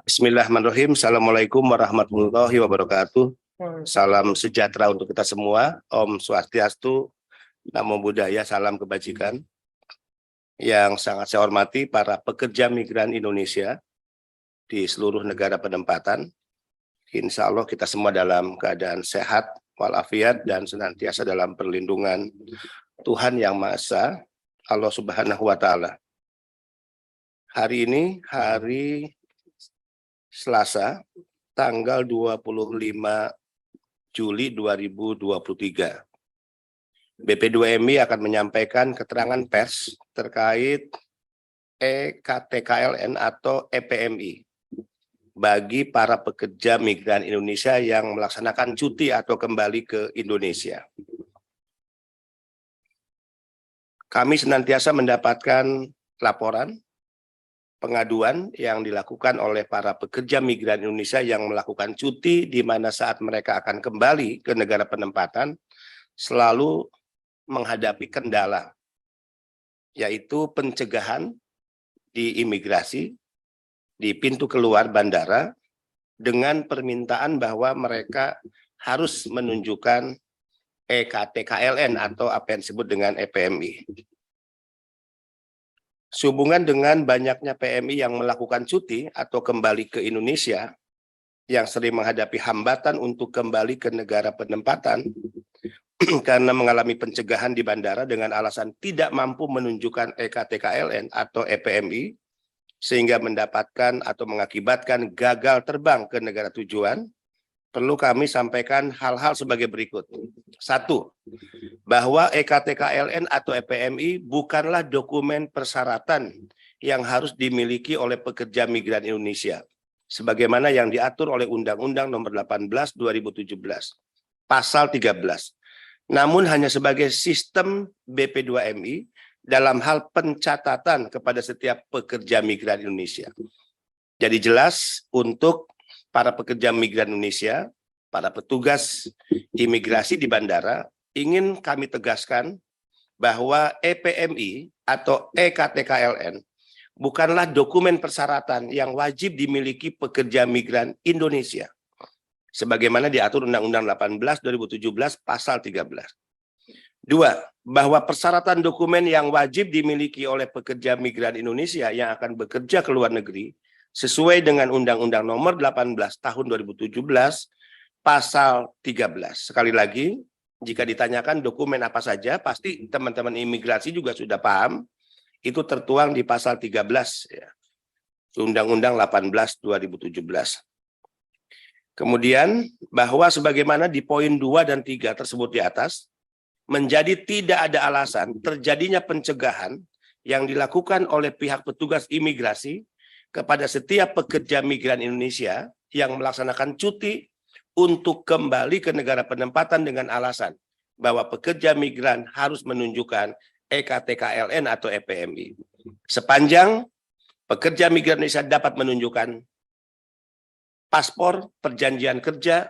Bismillahirrahmanirrahim. Assalamualaikum warahmatullahi wabarakatuh. Salam sejahtera untuk kita semua. Om Swastiastu, Namo Buddhaya, salam kebajikan. Yang sangat saya hormati para pekerja migran Indonesia di seluruh negara penempatan. Insya Allah kita semua dalam keadaan sehat, walafiat, dan senantiasa dalam perlindungan Tuhan Yang Maha Esa, Allah Subhanahu wa Ta'ala. Hari ini hari Selasa, tanggal 25 Juli 2023. BP2MI akan menyampaikan keterangan pers terkait EKTKLN atau EPMI bagi para pekerja migran Indonesia yang melaksanakan cuti atau kembali ke Indonesia. Kami senantiasa mendapatkan laporan pengaduan yang dilakukan oleh para pekerja migran Indonesia yang melakukan cuti di mana saat mereka akan kembali ke negara penempatan selalu menghadapi kendala, yaitu pencegahan di imigrasi, di pintu keluar bandara, dengan permintaan bahwa mereka harus menunjukkan EKTKLN atau apa yang disebut dengan EPMI. Sehubungan dengan banyaknya PMI yang melakukan cuti atau kembali ke Indonesia, yang sering menghadapi hambatan untuk kembali ke negara penempatan karena mengalami pencegahan di bandara dengan alasan tidak mampu menunjukkan EKTKLN atau EPMI, sehingga mendapatkan atau mengakibatkan gagal terbang ke negara tujuan, perlu kami sampaikan hal-hal sebagai berikut. 1. Bahwa EKTKLN atau EPMI bukanlah dokumen persyaratan yang harus dimiliki oleh pekerja migran Indonesia, sebagaimana yang diatur oleh Undang-Undang Nomor 18 2017, Pasal 13. Namun hanya sebagai sistem BP2MI dalam hal pencatatan kepada setiap pekerja migran Indonesia. Jadi jelas untuk para pekerja migran Indonesia, para petugas imigrasi di bandara, ingin kami tegaskan bahwa EPMI atau EKTKLN bukanlah dokumen persyaratan yang wajib dimiliki pekerja migran Indonesia, sebagaimana diatur Undang-Undang 18 2017 Pasal 13. 2. Bahwa persyaratan dokumen yang wajib dimiliki oleh pekerja migran Indonesia yang akan bekerja ke luar negeri sesuai dengan Undang-Undang Nomor 18 Tahun 2017 Pasal 13. Sekali lagi, jika ditanyakan dokumen apa saja, pasti teman-teman imigrasi juga sudah paham. Itu tertuang di Pasal 13 ya, Undang-Undang 18 2017. Kemudian bahwa sebagaimana di poin 2 dan 3 tersebut di atas, menjadi tidak ada alasan terjadinya pencegahan yang dilakukan oleh pihak petugas imigrasi kepada setiap pekerja migran Indonesia yang melaksanakan cuti untuk kembali ke negara penempatan dengan alasan bahwa pekerja migran harus menunjukkan EKTKLN atau EPMI. Sepanjang pekerja migran Indonesia dapat menunjukkan paspor, perjanjian kerja,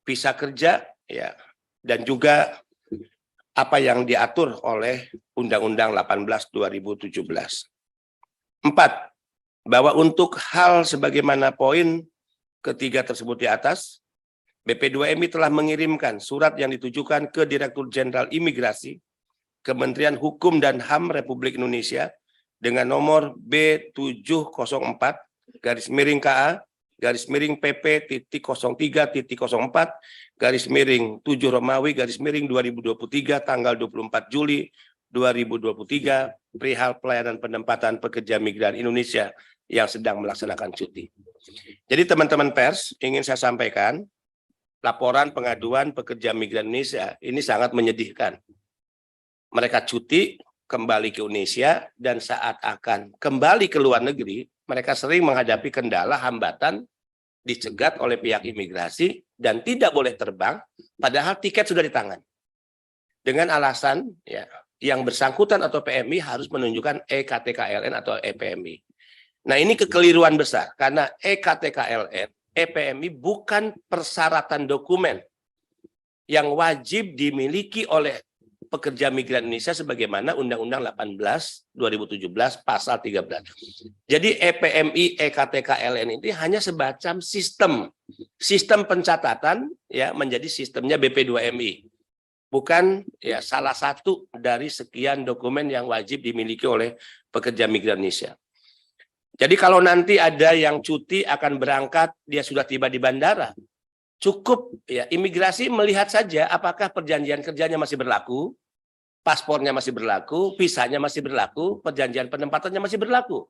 visa kerja, ya, dan juga apa yang diatur oleh Undang-Undang 18 2017. 4. Bahwa untuk hal sebagaimana poin ketiga tersebut di atas, BP2MI telah mengirimkan surat yang ditujukan ke Direktur Jenderal Imigrasi, Kementerian Hukum dan HAM Republik Indonesia dengan nomor B7/KA-miring-PP.03.04/7 tanggal 24 Juli 2023 perihal pelayanan penempatan pekerja migran Indonesia yang sedang melaksanakan cuti. Jadi teman-teman pers, ingin saya sampaikan, laporan pengaduan pekerja migran Indonesia ini sangat menyedihkan. Mereka cuti, kembali ke Indonesia, dan saat akan kembali ke luar negeri, mereka sering menghadapi kendala, hambatan, dicegat oleh pihak imigrasi, dan tidak boleh terbang, padahal tiket sudah di tangan. Dengan alasan, ya, yang bersangkutan atau PMI harus menunjukkan EKTKLN atau EPMI. Nah, ini kekeliruan besar, karena EKTKLN, EPMI bukan persyaratan dokumen yang wajib dimiliki oleh pekerja migran Indonesia sebagaimana Undang-Undang 18 2017 pasal 13. Jadi EPMI EKTKLN ini hanya semacam sistem pencatatan ya menjadi sistemnya BP2MI. Bukan ya salah satu dari sekian dokumen yang wajib dimiliki oleh pekerja migran Indonesia. Jadi kalau nanti ada yang cuti akan berangkat, dia sudah tiba di bandara, cukup ya imigrasi melihat saja apakah perjanjian kerjanya masih berlaku, paspornya masih berlaku, visanya masih berlaku, perjanjian penempatannya masih berlaku.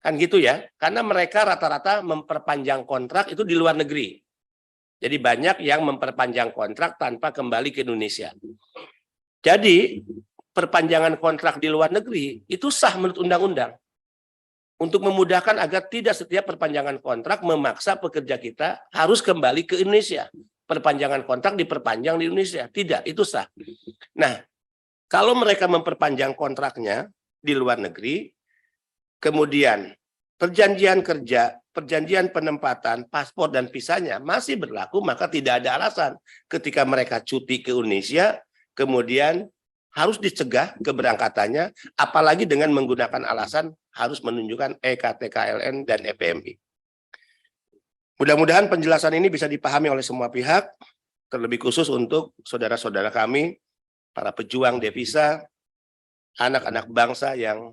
Kan gitu ya, karena mereka rata-rata memperpanjang kontrak itu di luar negeri. Jadi banyak yang memperpanjang kontrak tanpa kembali ke Indonesia. Jadi perpanjangan kontrak di luar negeri itu sah menurut undang-undang. Untuk memudahkan agar tidak setiap perpanjangan kontrak memaksa pekerja kita harus kembali ke Indonesia. Perpanjangan kontrak diperpanjang di Indonesia. Tidak, itu sah. Nah, kalau mereka memperpanjang kontraknya di luar negeri, kemudian perjanjian kerja, perjanjian penempatan, paspor dan visanya masih berlaku, maka tidak ada alasan ketika mereka cuti ke Indonesia, kemudian harus dicegah keberangkatannya, apalagi dengan menggunakan alasan harus menunjukkan EKTKLN dan EPMI. Mudah-mudahan penjelasan ini bisa dipahami oleh semua pihak, terlebih khusus untuk saudara-saudara kami, para pejuang devisa, anak-anak bangsa yang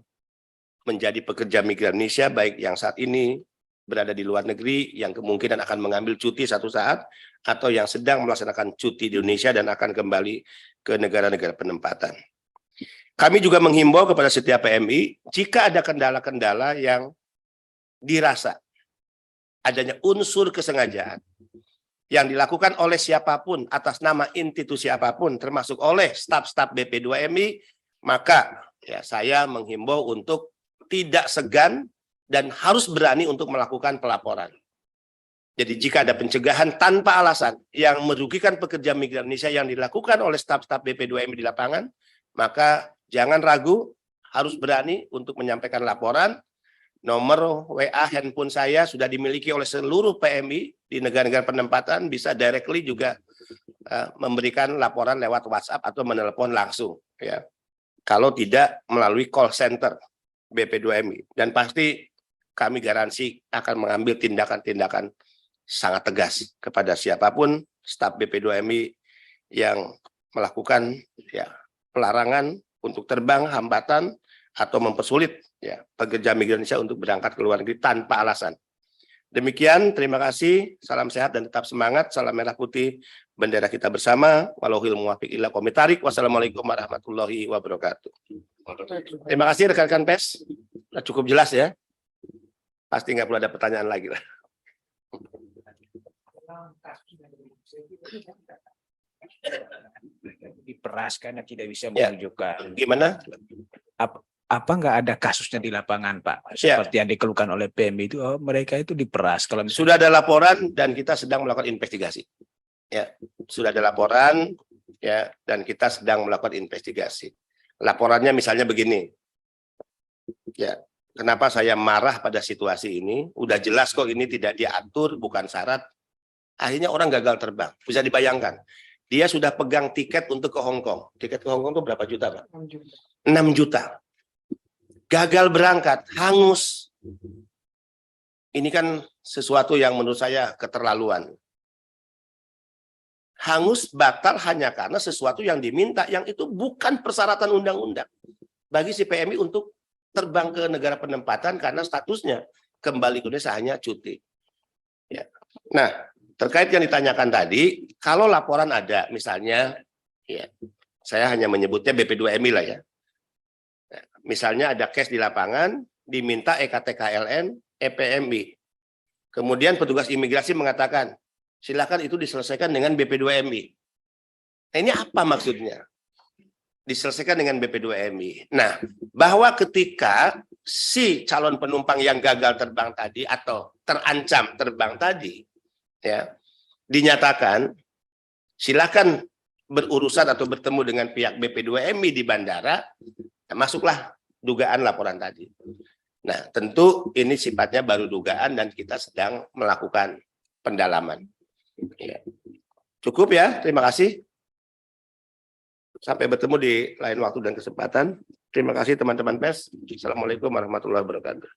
menjadi pekerja migran Indonesia, baik yang saat ini berada di luar negeri, yang kemungkinan akan mengambil cuti satu saat, atau yang sedang melaksanakan cuti di Indonesia dan akan kembali ke negara-negara penempatan. Kami juga menghimbau kepada setiap PMI, jika ada kendala-kendala yang dirasa adanya unsur kesengajaan yang dilakukan oleh siapapun atas nama institusi apapun, termasuk oleh staf-staf BP2MI, maka ya saya menghimbau untuk tidak segan dan harus berani untuk melakukan pelaporan. Jadi jika ada pencegahan tanpa alasan yang merugikan pekerja migran Indonesia yang dilakukan oleh staf-staf BP2MI di lapangan, maka jangan ragu, harus berani untuk menyampaikan laporan. Nomor WA handphone saya sudah dimiliki oleh seluruh PMI di negara-negara penempatan, bisa directly juga memberikan laporan lewat WhatsApp atau menelepon langsung. Ya. Kalau tidak melalui call center BP2MI. Dan pasti kami garansi akan mengambil tindakan-tindakan sangat tegas kepada siapapun staf BP2MI yang melakukan ya pelarangan untuk terbang, hambatan atau mempersulit ya pekerja migran Indonesia untuk berangkat ke luar negeri tanpa alasan. Demikian, terima kasih, salam sehat dan tetap semangat, salam merah putih, bendera kita bersama, walauhil muwafiq ila komitarik, wassalamualaikum warahmatullahi wabarakatuh. Terima kasih rekan-rekan pers, cukup jelas ya, pasti nggak perlu ada pertanyaan lagi lah. Diperas karena tidak bisa Ya. menunjukkan. Gimana? Apa nggak ada kasusnya di lapangan, Pak? Seperti yang dikeluhkan oleh PMI itu, oh, mereka itu diperas. Kalau Sudah ada laporan dan kita sedang melakukan investigasi. Ya, sudah ada laporan ya dan kita sedang melakukan investigasi. Laporannya misalnya begini. Ya, kenapa saya marah pada situasi ini? Udah jelas kok ini tidak diatur, bukan syarat. Akhirnya orang gagal terbang. Bisa dibayangkan. Dia sudah pegang tiket untuk ke Hong Kong. Tiket ke Hong Kong itu berapa juta, Pak? 6 juta. 6 juta. Gagal berangkat, hangus. Ini kan sesuatu yang menurut saya keterlaluan. Hangus batal hanya karena sesuatu yang diminta, yang itu bukan persyaratan undang-undang. Bagi si PMI untuk terbang ke negara penempatan karena statusnya kembali ke Indonesia hanya cuti. Ya. Nah, terkait yang ditanyakan tadi, kalau laporan ada, misalnya, ya, saya hanya menyebutnya BP2MI lah ya. Misalnya ada case di lapangan, diminta EKTKLN, EPMI. Kemudian petugas imigrasi mengatakan, silakan itu diselesaikan dengan BP2MI. Nah, ini apa maksudnya? Diselesaikan dengan BP2MI. Nah, bahwa ketika si calon penumpang yang gagal terbang tadi atau terancam terbang tadi, ya, dinyatakan silakan berurusan atau bertemu dengan pihak BP2MI di bandara, masuklah dugaan laporan tadi. Nah, tentu ini sifatnya baru dugaan dan kita sedang melakukan pendalaman. Ya. Cukup ya, terima kasih. Sampai bertemu di lain waktu dan kesempatan. Terima kasih teman-teman pers. Assalamualaikum warahmatullahi wabarakatuh.